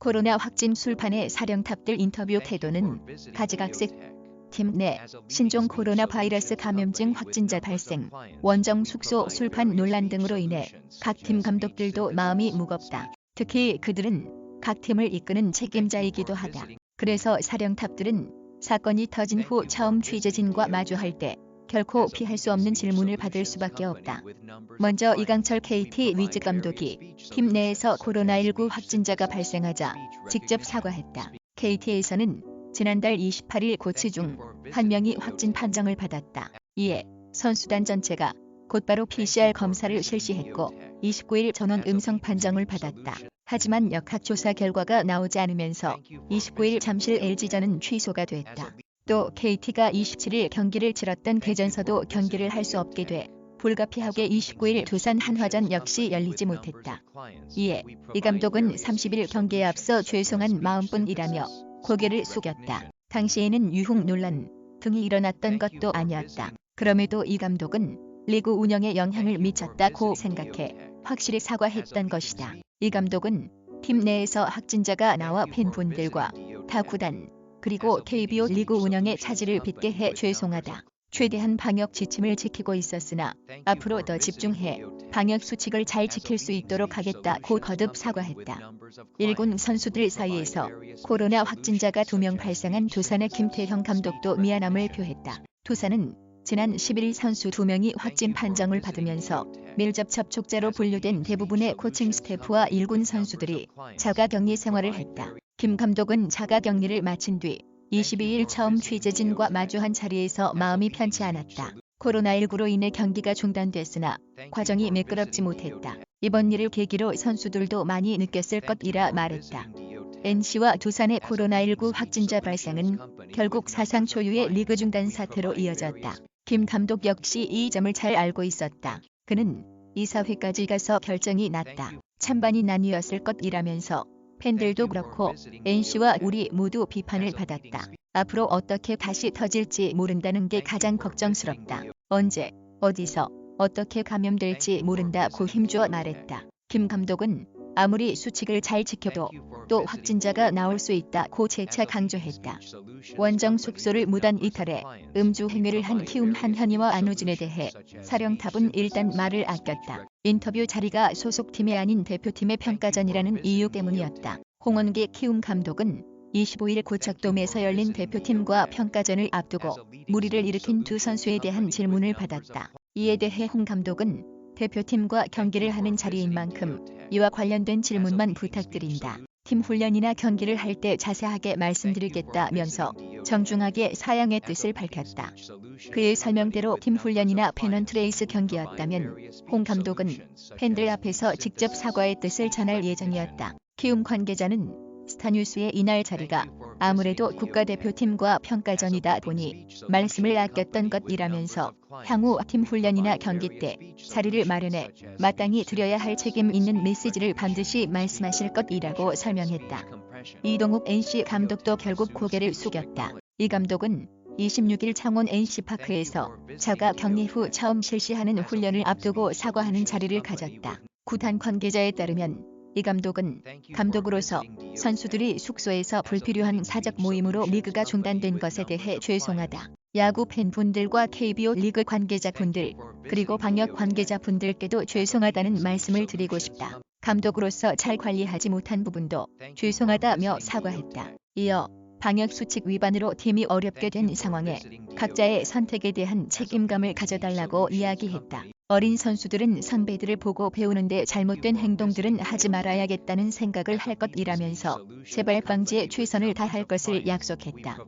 코로나 확진 술판의 사령탑들 인터뷰 태도는 가지각색. 팀 내 신종 코로나 바이러스 감염증 확진자 발생, 원정 숙소 술판 논란 등으로 인해 각 팀 감독들도 마음이 무겁다. 특히 그들은 각 팀을 이끄는 책임자이기도 하다. 그래서 사령탑들은 사건이 터진 후 처음 취재진과 마주할 때 결코 피할 수 없는 질문을 받을 수밖에 없다. 먼저 이강철 KT 위즈 감독이 팀 내에서 코로나19 확진자가 발생하자 직접 사과했다. KT에서는 지난달 28일 코치 중 한 명이 확진 판정을 받았다. 이에 선수단 전체가 곧바로 PCR 검사를 실시했고 29일 전원 음성 판정을 받았다. 하지만 역학조사 결과가 나오지 않으면서 29일 잠실 LG전은 취소가 됐다. 또 KT가 27일 경기를 치렀던 대전서도 경기를 할 수 없게 돼 불가피하게 29일 두산 한화전 역시 열리지 못했다. 이에 이 감독은 30일 경기에 앞서 죄송한 마음뿐이라며 고개를 숙였다. 당시에는 유흥 논란 등이 일어났던 것도 아니었다. 그럼에도 이 감독은 리그 운영에 영향을 미쳤다고 생각해 확실히 사과했던 것이다. 이 감독은 팀 내에서 확진자가 나와 팬분들과 타 구단 그리고 KBO 리그 운영에 차질을 빚게 해 죄송하다. 최대한 방역 지침을 지키고 있었으나 앞으로 더 집중해 방역 수칙을 잘 지킬 수 있도록 하겠다고 거듭 사과했다. 1군 선수들 사이에서 코로나 확진자가 2명 발생한 두산의 김태형 감독도 미안함을 표했다. 두산은 지난 11일 선수 2명이 확진 판정을 받으면서 밀접 접촉자로 분류된 대부분의 코칭 스태프와 1군 선수들이 자가격리 생활을 했다. 김 감독은 자가격리를 마친 뒤 22일 처음 취재진과 마주한 자리에서 마음이 편치 않았다. 코로나19로 인해 경기가 중단됐으나 과정이 매끄럽지 못했다. 이번 일을 계기로 선수들도 많이 느꼈을 것이라 말했다. NC와 두산의 코로나19 확진자 발생은 결국 사상 초유의 리그 중단 사태로 이어졌다. 김 감독 역시 이 점을 잘 알고 있었다. 그는 이사회까지 가서 결정이 났다. 찬반이 나뉘었을 것이라면서 팬들도 그렇고 NC와 우리 모두 비판을 받았다. 앞으로 어떻게 다시 터질지 모른다는 게 가장 걱정스럽다. 언제, 어디서, 어떻게 감염될지 모른다고 힘주어 말했다. 김 감독은 아무리 수칙을 잘 지켜도 또 확진자가 나올 수 있다고 재차 강조했다. 원정 숙소를 무단 이탈해 음주 행위를 한 키움 한현희와 안우진에 대해 사령탑은 일단 말을 아꼈다. 인터뷰 자리가 소속팀이 아닌 대표팀의 평가전이라는 이유 때문이었다. 홍원기 키움 감독은 25일 고척돔에서 열린 대표팀과 평가전을 앞두고 무리를 일으킨 두 선수에 대한 질문을 받았다. 이에 대해 홍 감독은 대표팀과 경기를 하는 자리인 만큼 이와 관련된 질문만 부탁드린다. 팀 훈련이나 경기를 할 때 자세하게 말씀드리겠다면서 정중하게 사양의 뜻을 밝혔다. 그의 설명대로 팀 훈련이나 페넌트레이스 경기였다면 홍 감독은 팬들 앞에서 직접 사과의 뜻을 전할 예정이었다. 키움 관계자는 스타뉴스의 이날 자리가 아무래도 국가대표팀과 평가전이다 보니 말씀을 아꼈던 것이라면서 향후 팀 훈련이나 경기 때 자리를 마련해 마땅히 드려야 할 책임 있는 메시지를 반드시 말씀하실 것이라고 설명했다. 이동욱 NC 감독도 결국 고개를 숙였다. 이 감독은 26일 창원 NC파크에서 자가 격리 후 처음 실시하는 훈련을 앞두고 사과하는 자리를 가졌다. 구단 관계자에 따르면 이 감독은 감독으로서 선수들이 숙소에서 불필요한 사적 모임으로 리그가 중단된 것에 대해 죄송하다. 야구 팬분들과 KBO 리그 관계자분들 그리고 방역 관계자분들께도 죄송하다는 말씀을 드리고 싶다. 감독으로서 잘 관리하지 못한 부분도 죄송하다며 사과했다. 이어 방역 수칙 위반으로 팀이 어렵게 된 상황에 각자의 선택에 대한 책임감을 가져달라고 이야기했다. 어린 선수들은 선배들을 보고 배우는데 잘못된 행동들은 하지 말아야겠다는 생각을 할 것이라면서 재발 방지에 최선을 다할 것을 약속했다.